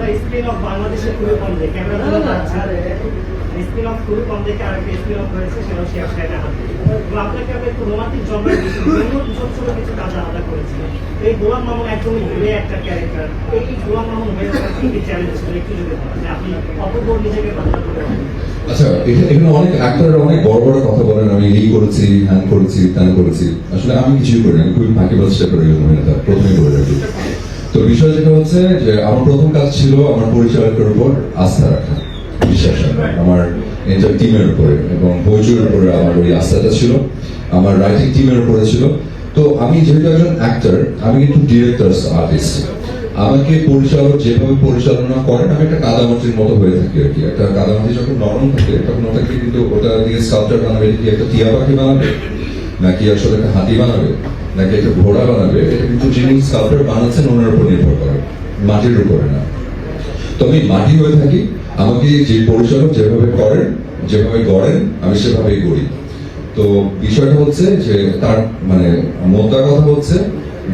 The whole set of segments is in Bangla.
আমরা স্ক্রিন অফ বাংলাদেশে খুবই কম দেখি, আমরা স্ক্রিন অফ খুবই কম দেখে আর একটা স্ক্রিন অফ হয়েছে, সেটাও শেয়ার সাইডে হাত এবং আপনাকে আমি একটু রোমান্টিক জনরার ছোট ছোট কিছু কাজ আলাদা করেছিলেন। এই গোলাম মামুন একদমই ঘুরে একটা ক্যারেক্টার, এই গোলাম মামুন হয়ে ওঠার কি চ্যালেঞ্জ ছিল একটু যদি বলেন, যে আপনি অপূর্ব নিজেকে কথা বলে। আচ্ছা, এখানে অনেক অ্যাক্টররা অনেক বড় বড় কথা বলেন, আমি এই করেছি, হ্যান করেছি, ত্যান করেছি। আসলে আমি কিছুই করি না, আমি খুবই ফাঁকিবাজ টাইপের অভিনেতা, প্রথমেই বলে রাখি। তো বিষয় যেটা হচ্ছে যে আমার প্রথম কাজ ছিল আমার পরিচালকের উপর আস্থা রাখা, বিশ্বাস রাখা, আমার এন্টার টিমের উপরে এবং বইজুর উপরে আমার ওই আস্থাটা ছিল, আমার রাইটিং টিমের উপরে ছিল। তো আমি যেহেতু একজন অ্যাক্টর, আমি কিন্তু ডিরেক্টরস আর্টিস্ট। আমাকে পরিচালক যেভাবে পরিচালনা করেন, আমি একটা কাদামাটির মতো হয়ে থাকি আর কি। একটা কাদামাটি যখন নরম থাকে তখন ওটাকে কিন্তু ওটা দিয়ে স্কাল্পচার বানাবে, কি একটা টিয়া পাখি বানাবে নাকি আসলে একটা হাতি বানাবে নাকি একটা ঘোড়া বানাবে, এটা কিন্তু যিনি স্কাল্পচার বানাচ্ছেন ওনার উপর নির্ভর করে, মাটির উপরে না। তো আমি মাটি হয়ে থাকি, আমাকে যে পরিচালক যেভাবে করেন, যেভাবে গড়েন, আমি সেভাবেই করি। তো বিষয়টা হচ্ছে যে তার মানে মোদ্দা কথা হচ্ছে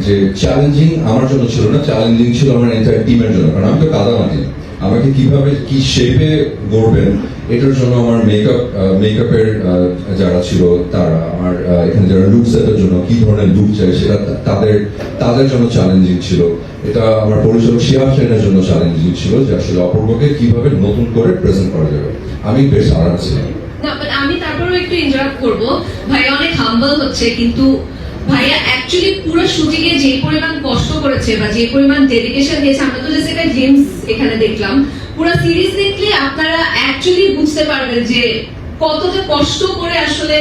যে চ্যালেঞ্জিং আমার জন্য ছিল না, চ্যালেঞ্জিং ছিল আমার এন্টায়ার টিমের জন্য। কারণ আমি তো কাদামাটি, আমাকে কিভাবে কি শেপে গড়বেন এটার জন্য আমার মেকআপের যারা ছিল তারা, আমার এখানে যারা লুক সেটের জন্য কি ধরনের লুক চাই সেটা তাদের জন্য চ্যালেঞ্জিং ছিল। এটা আমার পরিচালক শিহাব সেনের জন্য চ্যালেঞ্জিং ছিল যে আসলে অপূর্বকে কিভাবে নতুন করে প্রেজেন্ট করা যাবে। আমি বেশ আরাম ছিলাম না, বাট আমি তারপরেও একটু ইন্টারাপ্ট করবো। ভাইয়া অনেক হাম্বল হচ্ছে, কিন্তু ভাইয়া অ্যাকচুয়ালি পুরো শুটিং এ যে পরিমাণ কষ্ট করেছে বা যে পরিমাণ ডেডিকেশন দিয়েছে, আমরা তো জাস্ট একটা গেমস এখানে দেখলাম, পুরো সিরিজ দেখলে আপনারা অ্যাকচুয়ালি বুঝতে পারবেন যে কতটা কষ্ট করে আসলে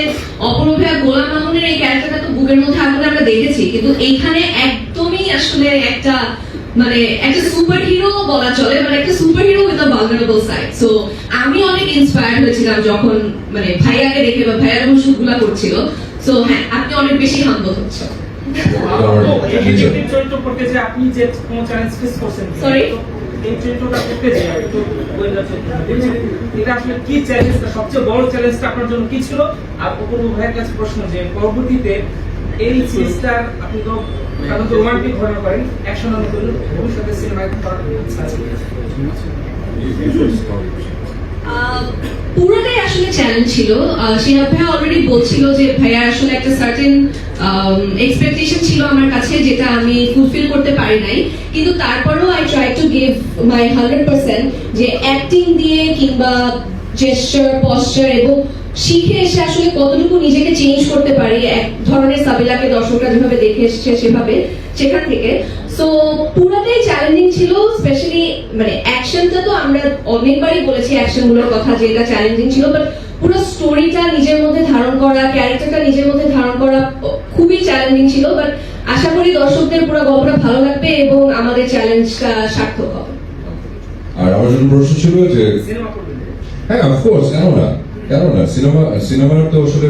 অপূর্ব ভাইয়া গোলাম মামুনের এই ক্যারেক্টারটা তো বুকের মধ্যে আগুনে আমরা দেখেছি, কিন্তু এইখানে একদমই আসলে একটা মানে একটা সুপার হিরো বলা চলে, মানে একটা super hero with a vulnerable side. So আমি অনেক ইন্সপায়ার্ড হয়েছিলাম যখন মানে ভাইয়াকে দেখে বা ভাইয়া যখন শুটগুলা করছিল। সো হ্যাঁ, আপনি অনেক বেশি হাম্বল হচ্ছেন। চরিত্র করতে যে আপনি যে কোনো চ্যালেঞ্জ ফেস করছেন, সরি এই চরিত্রটা করতে যে এটা আসলে কি চ্যালেঞ্জটা, সবচেয়ে বড় চ্যালেঞ্জটা আপনার জন্য কি ছিল? আর অপূর্ব ভাইয়ের কাছে প্রশ্ন যে পরবর্তীতে এই সিরিজটার আপনি তো রোমান্টিক ঘটনা করেন, অ্যাকশন ভবিষ্যতে সিনেমায় করার ইচ্ছা আছে? পুরোটাই আসলে চ্যালেঞ্জ ছিল। শিহাব ভাইয়া অলরেডি বলছিল যে ভাইয়া আসলে একটা সার্টেন এক্সপেকটেশন ছিল আমার কাছে, যেটা আমি ফুলফিল করতে পারি নাই, কিন্তু তারপরেও I try to give my 100% যে অ্যাক্টিং দিয়ে কিংবা জেস্চার, পশ্চার এবং শিখে এসে আসলে কতটুকু নিজেকে চেঞ্জ করতে পারি, এক ধরনের সাবিলাকে দর্শকরা যেভাবে দেখে এসছে সেভাবে, সেখান থেকে। সো পুরোটাই চ্যালেঞ্জিং ছিল, স্পেশালি মানে অ্যাকশনটা তো আমরা অনেকবারই বলেছি অ্যাকশনগুলোর কথা যে এটা চ্যালেঞ্জিং ছিল, বাট পুরো স্টোরিটা নিজের মধ্যে ধারণ করা, ক্যারেক্টারটা নিজের মধ্যে ধারণ করা খুবই চ্যালেঞ্জিং ছিল। বাট আশা করি দর্শকদের পুরো গল্পটা ভালো লাগবে এবং আমাদের চ্যালেঞ্জটা সার্থক হবে। আর আমার জন্য প্রশ্ন ছিল যে হ্যাঁ, অফকোর্স, কেন না সিনেমার তো আসলে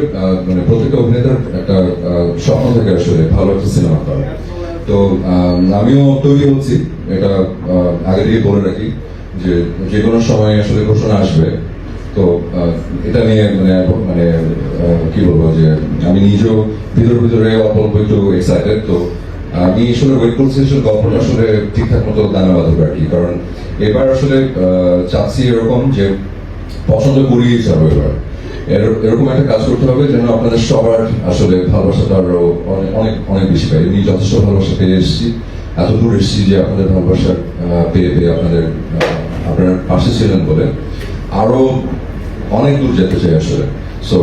মানে প্রত্যেকটা অভিনেতার একটা স্বপ্ন থাকে আসলে ভালো একটা সিনেমা করা। তো আমিও তৈরি হচ্ছি, এটা আগে থেকে বলে রাখি যে যে কোনো সময় আসলে ঘোষণা আসবে। তো এটা নিয়ে মানে কি বলবো যে আমি নিজেও ভিতরে অল্প একটু এক্সাইটেড। তো আমি আসলে ওয়েট করছি আসলে গল্পটা আসলে ঠিকঠাক মতো দানা বাঁধবে আর কি। কারণ এবার আসলে চাচ্ছি এরকম যে পছন্দ করিয়ে যাবো এবার, এরকম একটা কাজ করতে হবে যেন আপনাদের সবার আসলে ভালোবাসাটা আরো অনেক অনেক বেশি পাই। আমি যথেষ্ট ভালোবাসা পেয়ে এসেছি, এত দূর এসেছি যে আপনাদের ভালোবাসা পেয়ে আপনার পাশে ছিলেন বলে আরো অনেক দূর যেতে চাই আসলে। সো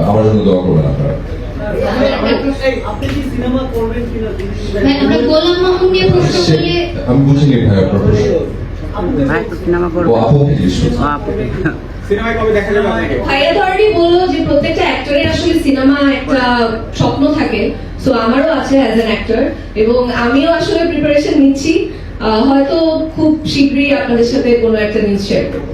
আমার জন্য দোয়া করবেন আপনারা। আমি বুঝিনি ভাই আপনার প্রশ্ন। ভাইয়া অলরেডি বললো যে প্রত্যেকটা অ্যাক্টরের আসলে সিনেমা একটা স্বপ্ন থাকে। সো আমারও আছে অ্যাজ অ্যান অ্যাক্টর, এবং আমিও আসলে প্রিপারেশন নিচ্ছি। হয়তো খুব শীঘ্রই আপনাদের সাথে কোনো একটা নিউজ শেয়ার করবো।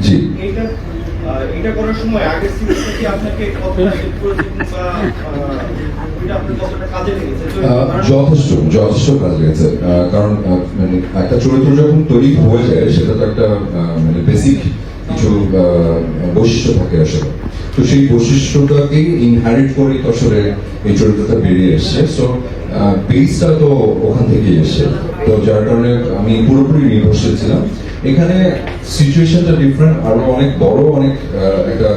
জি, এটা করার সময় আগের সিরিজটা কি আপনাকে কতটা হেল্প করেছে কিংবা এটা আপনার কতটা কাজে লেগেছে? যথেষ্ট কাজে লেগেছে। কারণ মানে একটা চরিত্র যখন তৈরি হয়ে যায় সেটা তো একটা মানে বেসিক কিছু কিছু বৈশিষ্ট্য থাকে আসলে। তো সেই বৈশিষ্ট্যটাকে ইনহারিট করে আসলে এই চরিত্রটা বেরিয়ে এসছে। সো বেসটা তো ওখান থেকেই এসছে, তো যার কারণে আমি পুরোপুরি নির্ভরশীল ছিলাম। এখানে সিচুয়েশনটা ডিফারেন্ট, আরো অনেক বড়, অনেক একটা